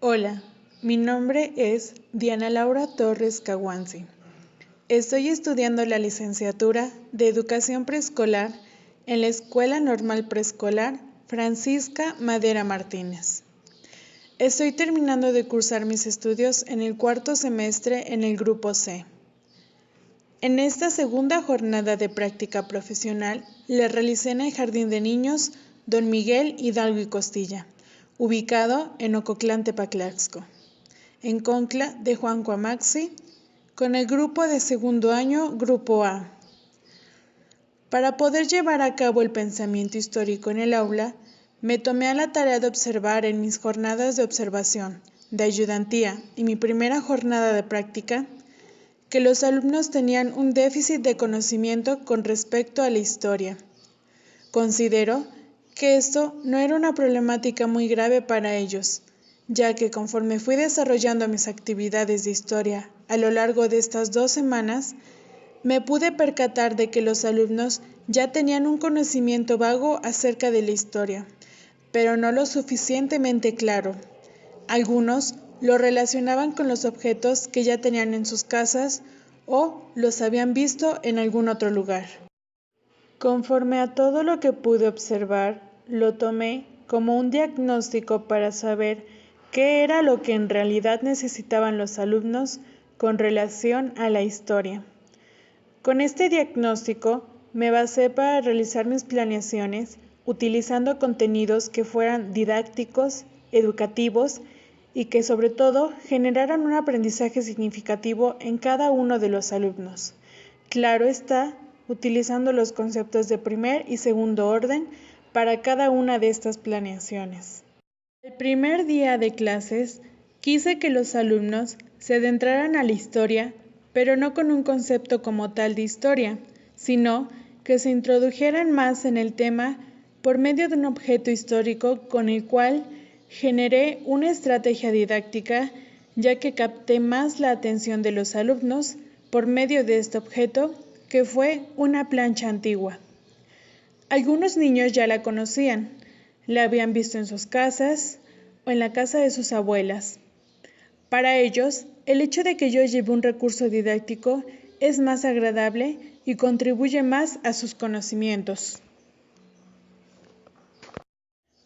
Hola, mi nombre es Diana Laura Torres Caguanzi. Estoy estudiando la licenciatura de Educación Preescolar en la Escuela Normal Preescolar Francisca Madera Martínez. Estoy terminando de cursar mis estudios en el cuarto semestre en el Grupo C. En esta segunda jornada de práctica profesional la realicé en el Jardín de Niños Don Miguel Hidalgo y Costilla, ubicado en Ocotlán, Tepatlaxco, en Concla de Juan Coamaxi, con el grupo de segundo año, Grupo A. Para poder llevar a cabo el pensamiento histórico en el aula, me tomé a la tarea de observar en mis jornadas de observación, de ayudantía y mi primera jornada de práctica, que los alumnos tenían un déficit de conocimiento con respecto a la historia. Considero que esto no era una problemática muy grave para ellos, ya que conforme fui desarrollando mis actividades de historia a lo largo de estas 2 semanas, me pude percatar de que los alumnos ya tenían un conocimiento vago acerca de la historia, pero no lo suficientemente claro. Algunos lo relacionaban con los objetos que ya tenían en sus casas o los habían visto en algún otro lugar. Conforme a todo lo que pude observar, lo tomé como un diagnóstico para saber qué era lo que en realidad necesitaban los alumnos con relación a la historia. Con este diagnóstico me basé para realizar mis planeaciones utilizando contenidos que fueran didácticos, educativos y que sobre todo generaran un aprendizaje significativo en cada uno de los alumnos. Claro está, utilizando los conceptos de primer y segundo orden para cada una de estas planeaciones. El primer día de clases quise que los alumnos se adentraran a la historia, pero no con un concepto como tal de historia, sino que se introdujeran más en el tema por medio de un objeto histórico con el cual generé una estrategia didáctica, ya que capté más la atención de los alumnos por medio de este objeto, que fue una plancha antigua. Algunos niños ya la conocían, la habían visto en sus casas o en la casa de sus abuelas. Para ellos, el hecho de que yo lleve un recurso didáctico es más agradable y contribuye más a sus conocimientos.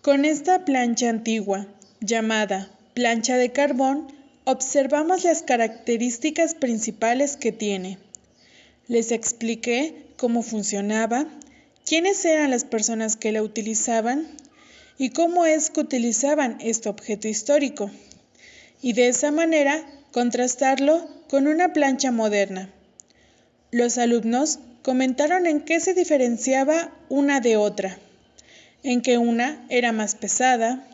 Con esta plancha antigua, llamada plancha de carbón, observamos las características principales que tiene. Les expliqué cómo funcionaba, quiénes eran las personas que la utilizaban y cómo es que utilizaban este objeto histórico. Y de esa manera contrastarlo con una plancha moderna. Los alumnos comentaron en qué se diferenciaba una de otra, en que una era más pesada,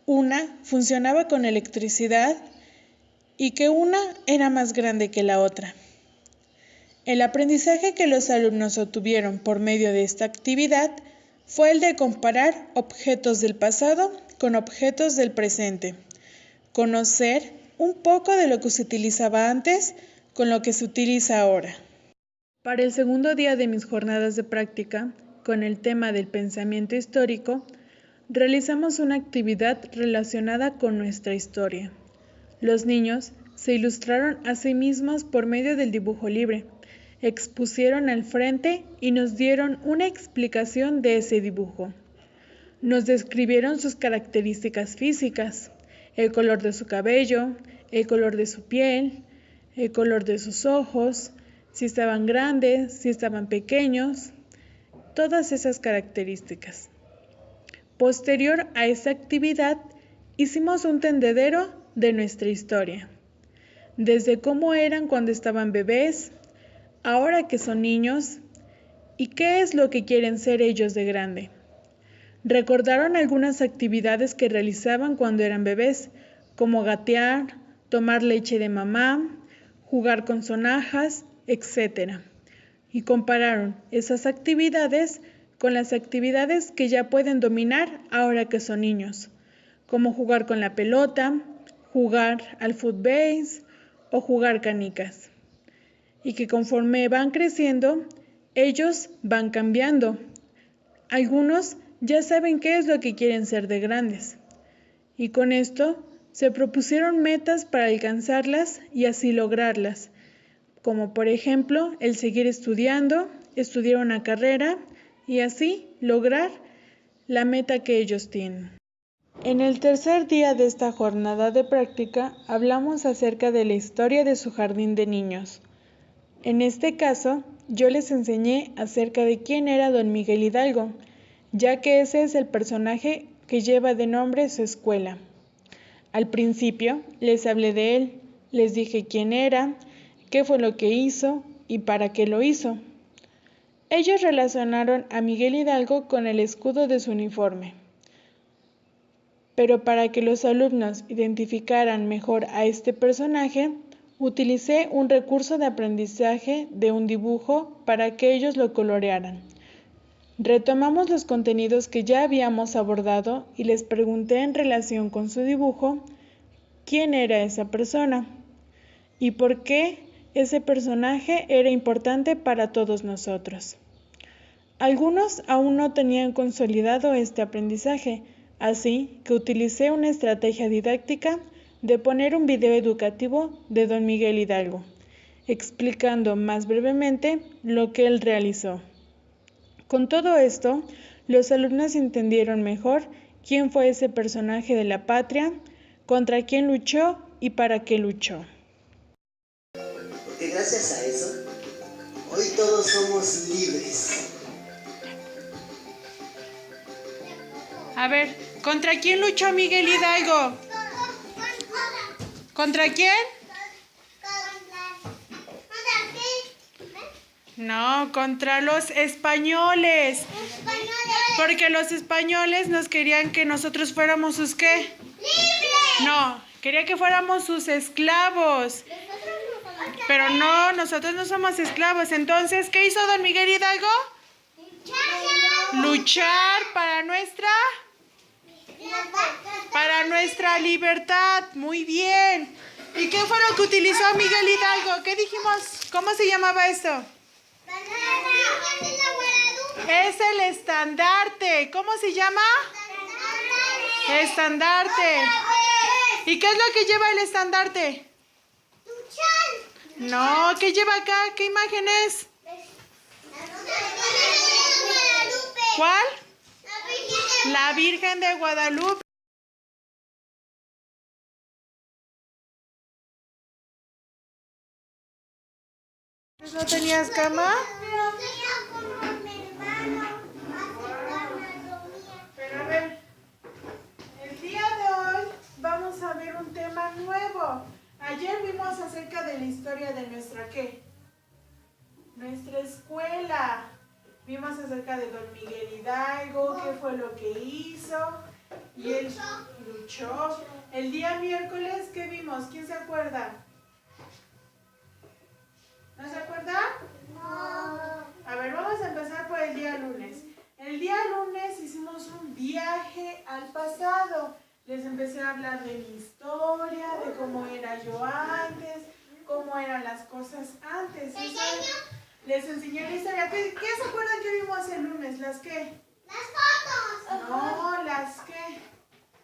una funcionaba con electricidad y que una era más grande que la otra. El aprendizaje que los alumnos obtuvieron por medio de esta actividad fue el de comparar objetos del pasado con objetos del presente, conocer un poco de lo que se utilizaba antes con lo que se utiliza ahora. Para el segundo día de mis jornadas de práctica, con el tema del pensamiento histórico, realizamos una actividad relacionada con nuestra historia. Los niños se ilustraron a sí mismos por medio del dibujo libre, expusieron al frente y nos dieron una explicación de ese dibujo. Nos describieron sus características físicas, el color de su cabello, el color de su piel, el color de sus ojos, si estaban grandes, si estaban pequeños, todas esas características. Posterior a esta actividad, hicimos un tendedero de nuestra historia, desde cómo eran cuando estaban bebés, ahora que son niños, y qué es lo que quieren ser ellos de grande. Recordaron algunas actividades que realizaban cuando eran bebés, como gatear, tomar leche de mamá, jugar con sonajas, etc. Y compararon esas actividades con las actividades que ya pueden dominar ahora que son niños, como jugar con la pelota, jugar al footbase o jugar canicas. Y que conforme van creciendo, ellos van cambiando. Algunos ya saben qué es lo que quieren ser de grandes. Y con esto Se propusieron metas para alcanzarlas y así lograrlas, como por ejemplo el seguir estudiando, estudiar una carrera y así lograr la meta que ellos tienen. En el tercer día de esta jornada de práctica hablamos acerca de la historia de su jardín de niños. En este caso, yo les enseñé acerca de quién era don Miguel Hidalgo, ya que ese es el personaje que lleva de nombre su escuela. Al principio les hablé de él, les dije quién era, qué fue lo que hizo y para qué lo hizo. Ellos relacionaron a Miguel Hidalgo con el escudo de su uniforme. Pero para que los alumnos identificaran mejor a este personaje, utilicé un recurso de aprendizaje de un dibujo para que ellos lo colorearan. Retomamos los contenidos que ya habíamos abordado y les pregunté en relación con su dibujo quién era esa persona y por qué ese personaje era importante para todos nosotros. Algunos aún no tenían consolidado este aprendizaje, así que utilicé una estrategia didáctica de poner un video educativo de don Miguel Hidalgo, explicando más brevemente lo que él realizó. Con todo esto, los alumnos entendieron mejor quién fue ese personaje de la patria, contra quién luchó y para qué luchó. Porque gracias a eso, hoy todos somos libres. A ver, ¿contra quién luchó Miguel Hidalgo? ¿Contra quién? No, contra los españoles. Porque los españoles nos querían que nosotros fuéramos sus ¿qué? ¡Libres! No, quería que fuéramos sus esclavos. Pero no, nosotros no somos esclavos. Entonces, ¿qué hizo don Miguel Hidalgo? Luchar para nuestra libertad. Muy bien. ¿Y qué fue lo que utilizó Miguel Hidalgo? ¿Qué dijimos? ¿Cómo se llamaba esto? Es el estandarte. ¿Cómo se llama? Estandarte. ¿Y qué es lo que lleva el estandarte? No, ¿qué lleva acá? ¿Qué imagen es? ¿Cuál? La Virgen de Guadalupe. ¿No tenías cama? Pero a ver, el día de hoy vamos a ver un tema nuevo. Ayer vimos acerca de la historia de nuestra ¿qué? Nuestra escuela. Vimos acerca de don Miguel Hidalgo, qué fue lo que hizo. Y él luchó. El día miércoles, ¿qué vimos? ¿Quién se acuerda? ¿No se acuerda? No. A ver, vamos a empezar por el día lunes. El día lunes hicimos un viaje al pasado. Les empecé a hablar de mi historia, de cómo era yo antes, cómo eran las cosas antes. Les enseñé la historia. ¿Qué se acuerdan que vimos el lunes? ¿Las qué? Las fotos. No, ¿las qué?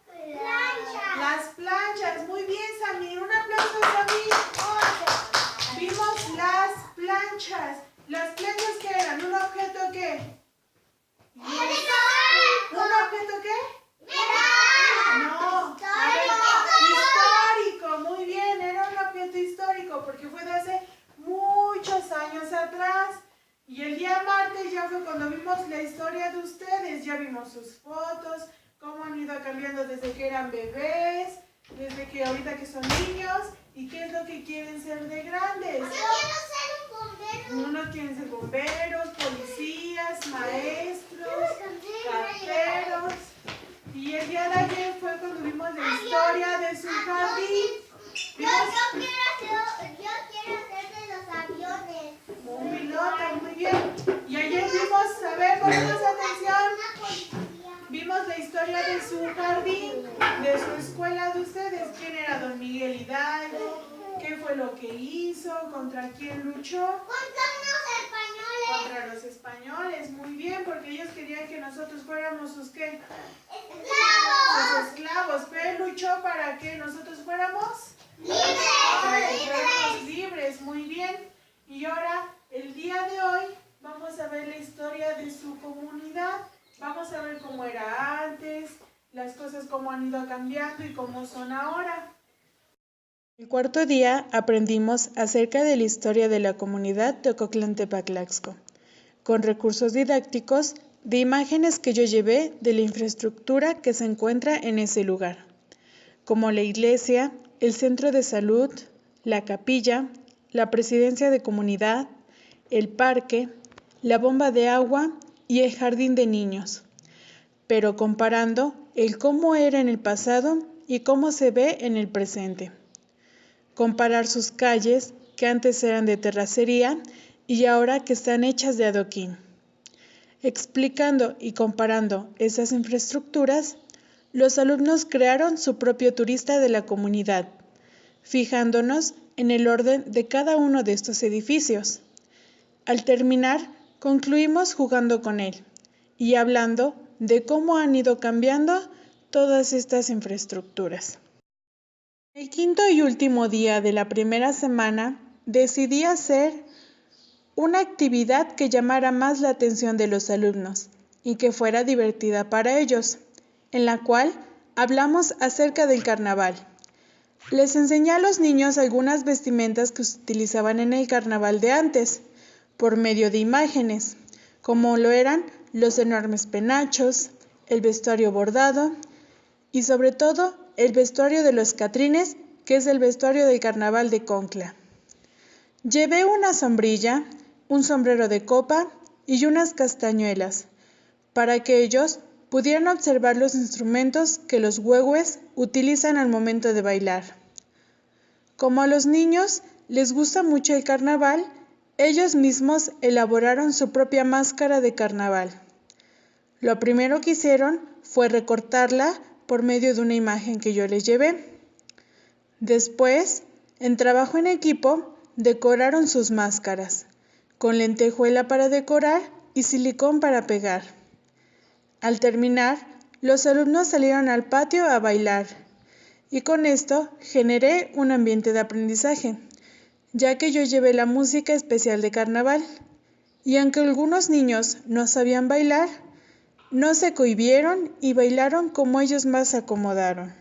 Planchas. Las planchas. Muy bien, Samir. Un aplauso, Samir. Vimos las planchas. ¿Las planchas qué eran? ¿Un objeto qué? ¿Un objeto qué? No. Histórico. Muy bien. Era un objeto histórico porque fue de hace muchos años atrás. Y el día martes ya fue cuando vimos la historia de ustedes. Ya vimos sus fotos, cómo han ido cambiando desde que eran bebés, desde que ahorita que son niños y qué es lo que quieren ser de grandes. Yo quiero ser un bombero. Unos quieren ser bomberos, policías, maestros, carteros. Y el día de ayer fue cuando vimos la historia de su jardín. Yo quiero ser de los aviones. Un piloto, muy bien. Y ayer vimos, a ver, ponemos atención. Vimos la historia de su jardín, de su escuela de ustedes. ¿Quién era don Miguel Hidalgo? ¿Qué fue lo que hizo? ¿Contra quién luchó? Contra unos españoles. Contra los españoles, muy bien, porque ellos querían que nosotros fuéramos sus ¿qué? Esclavos. sus esclavos, pero él luchó para que nosotros fuéramos libres, muy bien. Y ahora, el día de hoy, vamos a ver la historia de su comunidad. Vamos a ver cómo era antes, las cosas cómo han ido cambiando y cómo son ahora. El cuarto día aprendimos acerca de la historia de la comunidad de Ocotlán-Tepaclaxco, con recursos didácticos de imágenes que yo llevé de la infraestructura que se encuentra en ese lugar, como la iglesia, el centro de salud, la capilla, la presidencia de comunidad, el parque, la bomba de agua y el jardín de niños, pero comparando el cómo era en el pasado y cómo se ve en el presente. Comparar sus calles, que antes eran de terracería y ahora que están hechas de adoquín. Explicando y comparando esas infraestructuras, los alumnos crearon su propio turista de la comunidad, fijándonos en el orden de cada uno de estos edificios. Al terminar, concluimos jugando con él y hablando de cómo han ido cambiando todas estas infraestructuras. El quinto y último día de la primera semana, decidí hacer una actividad que llamara más la atención de los alumnos y que fuera divertida para ellos, en la cual hablamos acerca del carnaval. Les enseñé a los niños algunas vestimentas que se utilizaban en el carnaval de antes, por medio de imágenes, como lo eran los enormes penachos, el vestuario bordado y sobre todo el vestuario de los catrines, que es el vestuario del carnaval de Concla. Llevé una sombrilla, un sombrero de copa y unas castañuelas, para que ellos pudieran observar los instrumentos que los huehues utilizan al momento de bailar. Como a los niños les gusta mucho el carnaval, ellos mismos elaboraron su propia máscara de carnaval. Lo primero que hicieron fue recortarla por medio de una imagen que yo les llevé. Después, en trabajo en equipo, decoraron sus máscaras, con lentejuela para decorar y silicón para pegar. Al terminar, los alumnos salieron al patio a bailar, y con esto generé un ambiente de aprendizaje, ya que yo llevé la música especial de carnaval, y aunque algunos niños no sabían bailar, no se cohibieron y bailaron como ellos más se acomodaron.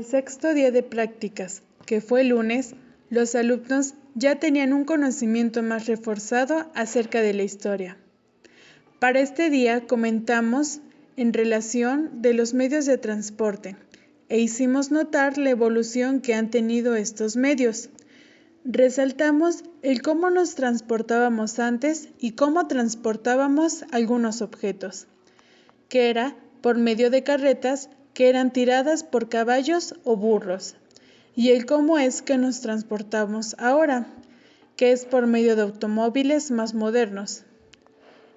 El sexto día de prácticas, que fue el lunes, los alumnos ya tenían un conocimiento más reforzado acerca de la historia. Para este día comentamos en relación de los medios de transporte e hicimos notar la evolución que han tenido estos medios. Resaltamos el cómo nos transportábamos antes y cómo transportábamos algunos objetos, que era por medio de carretas que eran tiradas por caballos o burros, y el cómo es que nos transportamos ahora, que es por medio de automóviles más modernos.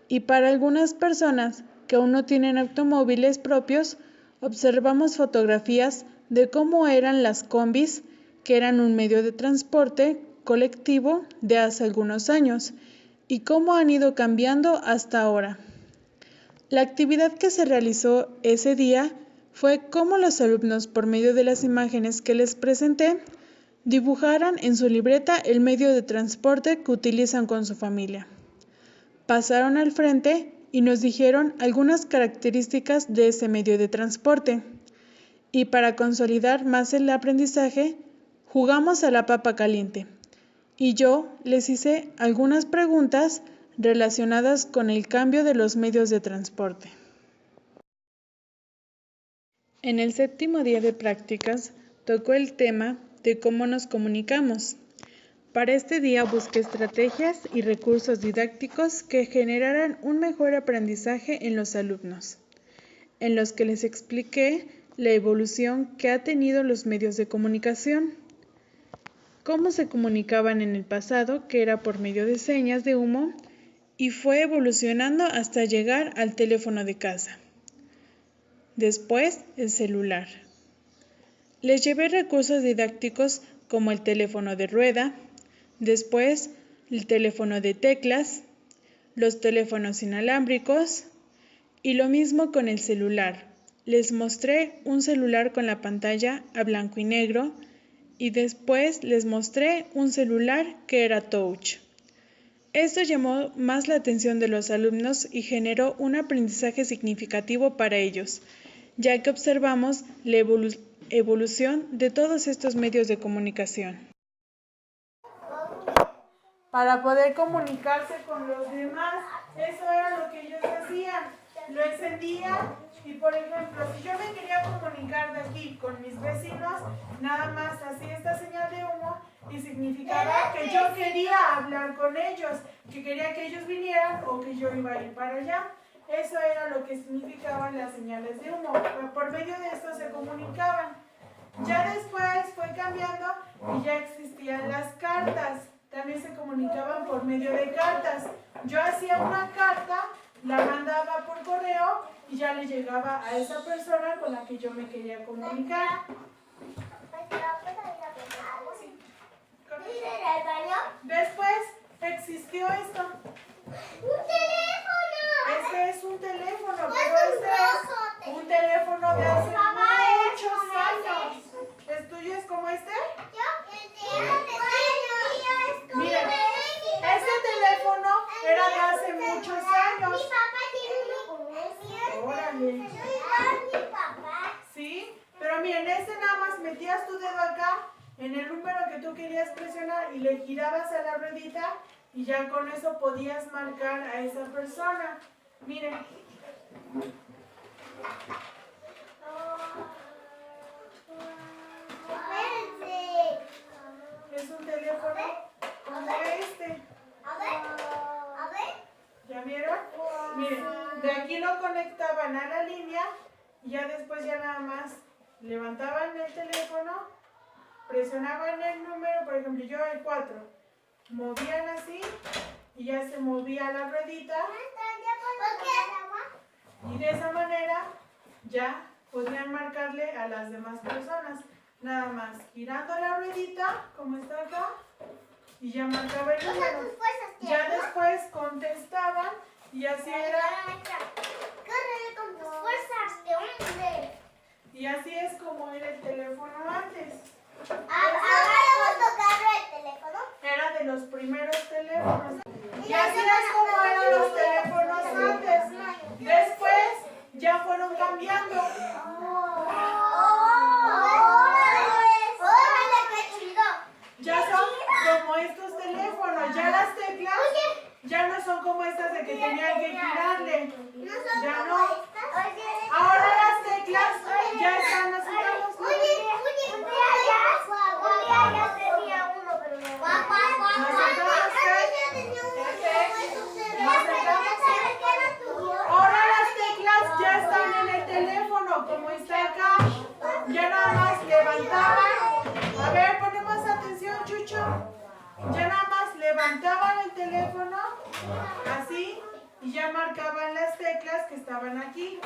Y para algunas personas que aún no tienen automóviles propios, observamos fotografías de cómo eran las combis, que eran un medio de transporte colectivo de hace algunos años, y cómo han ido cambiando hasta ahora. La actividad que se realizó ese día fue cómo los alumnos, por medio de las imágenes que les presenté, dibujaran en su libreta el medio de transporte que utilizan con su familia. Pasaron al frente y nos dijeron algunas características de ese medio de transporte. Y para consolidar más el aprendizaje, jugamos a la papa caliente. Y yo les hice algunas preguntas relacionadas con el cambio de los medios de transporte. En el 7º día de prácticas, tocó el tema de cómo nos comunicamos. Para este día busqué estrategias y recursos didácticos que generaran un mejor aprendizaje en los alumnos, en los que les expliqué la evolución que ha tenido los medios de comunicación, cómo se comunicaban en el pasado, que era por medio de señas de humo, y fue evolucionando hasta llegar al teléfono de casa. Después, el celular. Les llevé recursos didácticos como el teléfono de rueda, después el teléfono de teclas, los teléfonos inalámbricos y lo mismo con el celular. Les mostré un celular con la pantalla a blanco y negro y después les mostré un celular que era touch. Esto llamó más la atención de los alumnos y generó un aprendizaje significativo para ellos, ya que observamos la evolución de todos estos medios de comunicación. Para poder comunicarse con los demás, eso era lo que ellos hacían. Lo encendían y, por ejemplo, si yo me quería comunicar de aquí con mis vecinos, nada más hacía esta señal de humo y significaba que yo quería hablar con ellos, que quería que ellos vinieran o que yo iba a ir para allá. Eso era lo que significaban las señales de humo. Por medio de esto se comunicaban. Ya después fue cambiando y ya existían las cartas. También se comunicaban por medio de cartas. Yo hacía una carta, la mandaba por correo y ya le llegaba a esa persona con la que yo me quería comunicar. Sí. Después existió esto. ¡Un teléfono! Este es un teléfono, pero este es un teléfono de hace muchos años. ¿El tuyo es como este? Miren, este teléfono era de hace muchos años. Mi papá tiene uno como Órale. mi papá. Sí, pero miren, este nada más metías tu dedo acá en el número que tú querías presionar y le girabas a la ruedita y ya con eso podías marcar a esa persona. Miren. Es un teléfono como este. A ver. ¿Ya vieron? Miren, de aquí lo conectaban a la línea y ya después ya nada más levantaban el teléfono, presionaban el número, por ejemplo yo el 4, movían así y ya se movía la ruedita y de esa manera ya podían marcarle a las demás personas. Nada más girando la ruedita, como está acá, y ya marcaba el número. Ya después contestaban y así era. Corre con tus fuerzas de hombre. Y así es como era el teléfono antes. Ahora vamos a tocarle el teléfono. Era de los primeros teléfonos. Y así es como eran los teléfonos antes. Después ya fueron cambiando. ¡Órale, qué chido! Ya son como estos teléfonos. Ya las teclas ya no son como estas de que tenían que girarle. Ya no. Ahora las teclas ya están las usamos. Un día ya tenía uno, pero no. Ahora las teclas ya están en el teléfono, como está acá. Ya nada más levantaban. A ver, ponemos atención, Chucho. Ya nada más levantaban el teléfono, así, y ya ya marcaban las teclas que estaban aquí.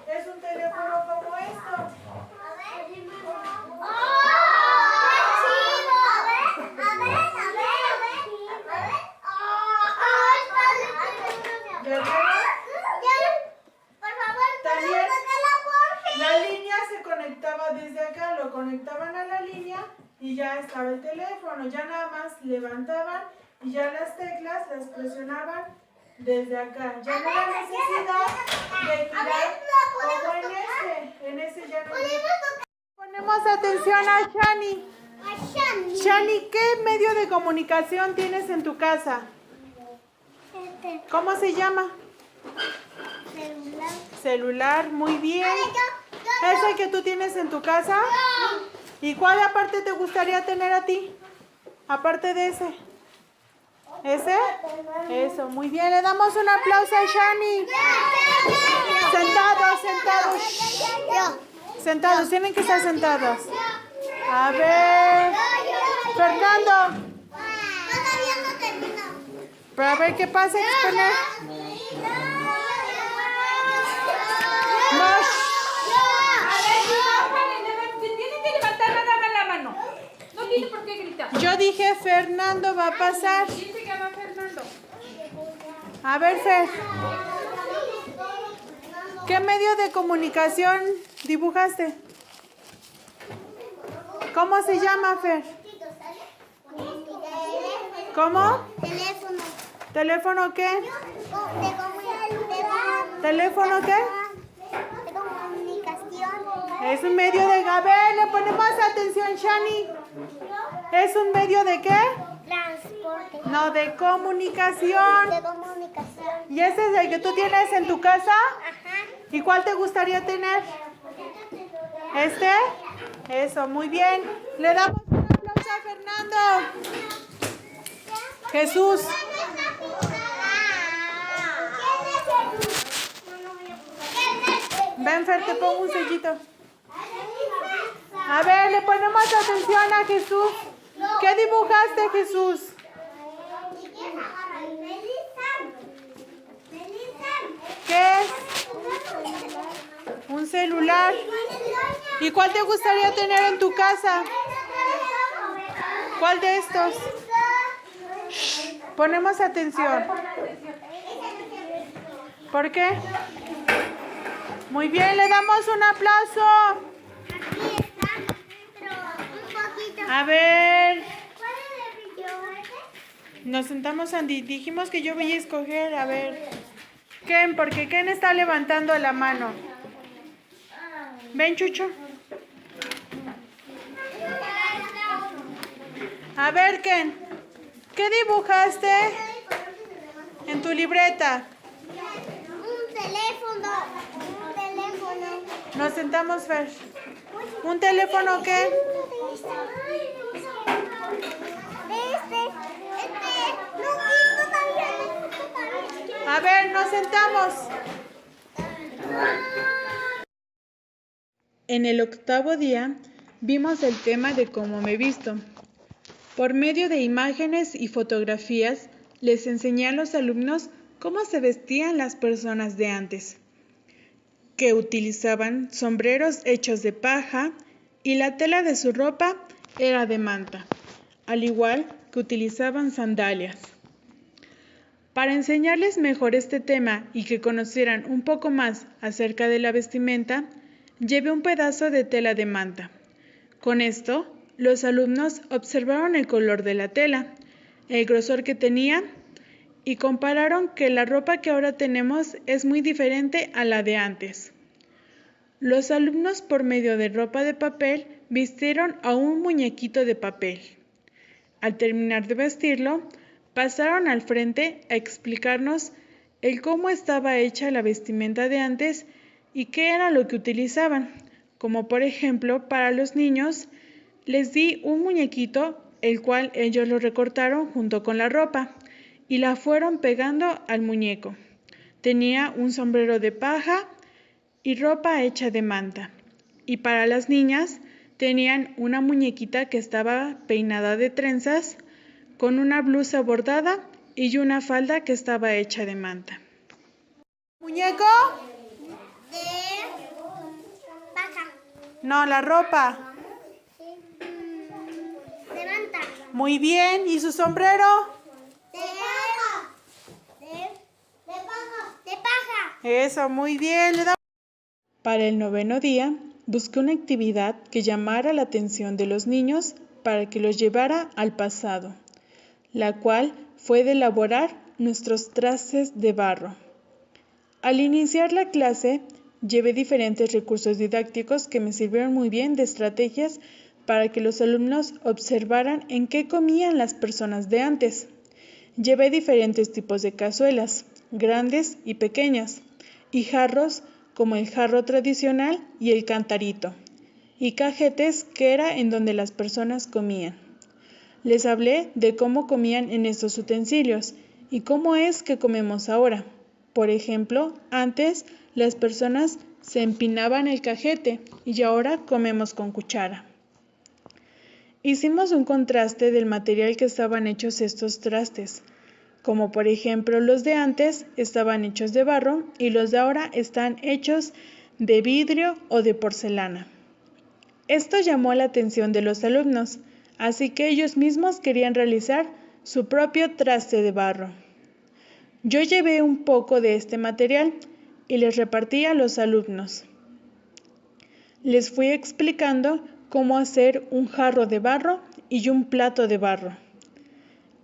Es un teléfono como esto. ¿Ya vieron? También la línea se conectaba desde acá, lo conectaban a la línea y ya estaba el teléfono. Ya nada más levantaban y ya las teclas las presionaban desde acá. Ya no hay necesidad de girar como en ese ya no. Ponemos atención a Shani. Shani, ¿qué medio de comunicación tienes en tu casa? ¿Cómo se llama? Celular, muy bien. ¿Es el que tú tienes en tu casa? ¿Y cuál aparte te gustaría tener a ti? Aparte de ese. ¿Ese? Eso, muy bien. Le damos un aplauso a Shani. Sentados, sentados. Sentados, tienen que estar sentados. A ver. Fernando. Para ver qué pasa, exponer. No. Tienen que levantar nada más la mano. No tiene por qué gritar. Yo dije Fernando va a pasar. ¿Quién se llama Fernando? A ver, Fer. ¿Qué medio de comunicación dibujaste? ¿Cómo se llama, Fer? ¿Cómo? Teléfono. ¿Teléfono qué? ¿Teléfono qué? De comunicación. Es un medio de... A ver, le ponemos atención, Shani. ¿Es un medio de qué? Transporte. No, de comunicación. De comunicación. ¿Y ese es el que tú tienes en tu casa? Ajá. ¿Y cuál te gustaría tener? ¿Este? Eso, muy bien. Le damos un aplauso a Fernando. Jesús. Ven, Fer, te pongo un sellito. A ver, le ponemos atención a Jesús. ¿Qué dibujaste, Jesús? ¿Qué es? Un celular. ¿Y cuál te gustaría tener en tu casa? ¿Cuál de estos? Ponemos atención. ¿Por qué? Muy bien, le damos un aplauso. A ver. Nos sentamos, Andy. Dijimos que yo voy a escoger. A ver. Ken, porque Ken está levantando la mano. Ven, Chucho. A ver, Ken. ¿Qué dibujaste en tu libreta? Un teléfono. Un teléfono. Nos sentamos, Fer. ¿Un teléfono qué? A ver, nos sentamos. En el 8º día vimos el tema de cómo me visto. Por medio de imágenes y fotografías les enseñé a los alumnos cómo se vestían las personas de antes, que utilizaban sombreros hechos de paja y la tela de su ropa era de manta, al igual que utilizaban sandalias. Para enseñarles mejor este tema y que conocieran un poco más acerca de la vestimenta, llevé un pedazo de tela de manta. Con esto, los alumnos observaron el color de la tela, el grosor que tenía y compararon que la ropa que ahora tenemos es muy diferente a la de antes. Los alumnos, por medio de ropa de papel, vistieron a un muñequito de papel. Al terminar de vestirlo, pasaron al frente a explicarnos el cómo estaba hecha la vestimenta de antes y qué era lo que utilizaban. Como por ejemplo, para los niños, les di un muñequito, el cual ellos lo recortaron junto con la ropa y la fueron pegando al muñeco. Tenía un sombrero de paja y ropa hecha de manta. Y para las niñas, tenían una muñequita que estaba peinada de trenzas, con una blusa bordada y una falda que estaba hecha de manta. ¿Muñeco? De vaca. No, la ropa. De manta. Muy bien. ¿Y su sombrero? De paja. De paja. De paja. Eso, muy bien. Para el 9º día, busqué una actividad que llamara la atención de los niños para que los llevara al pasado, la cual fue de elaborar nuestros trastes de barro. Al iniciar la clase, llevé diferentes recursos didácticos que me sirvieron muy bien de estrategias para que los alumnos observaran en qué comían las personas de antes. Llevé diferentes tipos de cazuelas, grandes y pequeñas, y jarros como el jarro tradicional y el cantarito, y cajetes que era en donde las personas comían. Les hablé de cómo comían en estos utensilios y cómo es que comemos ahora. Por ejemplo, antes las personas se empinaban el cajete y ahora comemos con cuchara. Hicimos un contraste del material que estaban hechos estos trastes, como por ejemplo los de antes estaban hechos de barro y los de ahora están hechos de vidrio o de porcelana. Esto llamó la atención de los alumnos, así que ellos mismos querían realizar su propio traste de barro. Yo llevé un poco de este material y les repartí a los alumnos. Les fui explicando cómo hacer un jarro de barro y un plato de barro.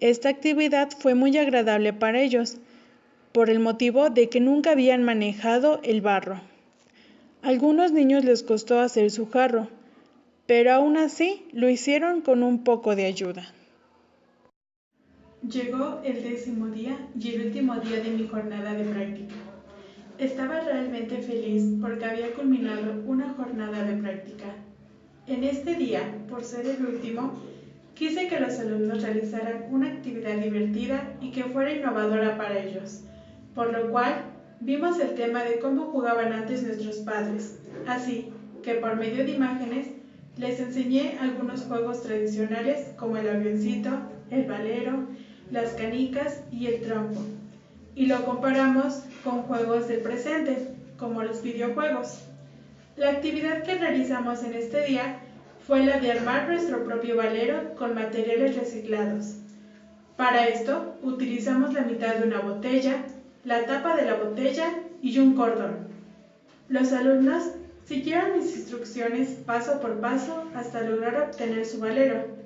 Esta actividad fue muy agradable para ellos, por el motivo de que nunca habían manejado el barro. A algunos niños les costó hacer su jarro, pero aún así lo hicieron con un poco de ayuda. Llegó el 10º día y el último día de mi jornada de práctica. Estaba realmente feliz porque había culminado una jornada de práctica. En este día, por ser el último, quise que los alumnos realizaran una actividad divertida y que fuera innovadora para ellos, por lo cual vimos el tema de cómo jugaban antes nuestros padres, así que por medio de imágenes les enseñé algunos juegos tradicionales como el avioncito, el valero, las canicas y el trompo, y lo comparamos con juegos del presente, como los videojuegos. La actividad que realizamos en este día fue la de armar nuestro propio valero con materiales reciclados. Para esto, utilizamos la mitad de una botella, la tapa de la botella y un cordón. Los alumnos siguieron mis instrucciones paso por paso hasta lograr obtener su valero.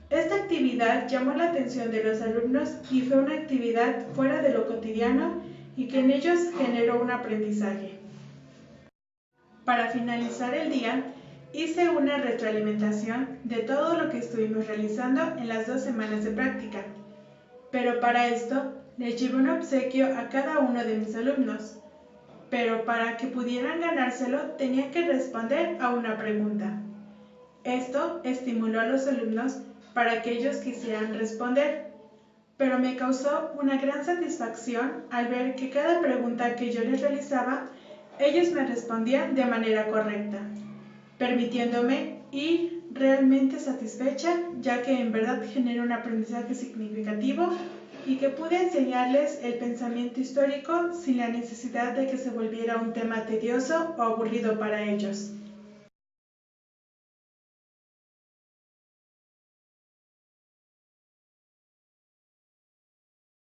Esta actividad llamó la atención de los alumnos y fue una actividad fuera de lo cotidiano y que en ellos generó un aprendizaje. Para finalizar el día, hice una retroalimentación de todo lo que estuvimos realizando en las 2 semanas de práctica, pero para esto les llevé un obsequio a cada uno de mis alumnos, pero para que pudieran ganárselo tenían que responder a una pregunta. Esto estimuló a los alumnos para que ellos quisieran responder, pero me causó una gran satisfacción al ver que cada pregunta que yo les realizaba, ellos me respondían de manera correcta, permitiéndome ir realmente satisfecha, ya que en verdad generó un aprendizaje significativo y que pude enseñarles el pensamiento histórico sin la necesidad de que se volviera un tema tedioso o aburrido para ellos.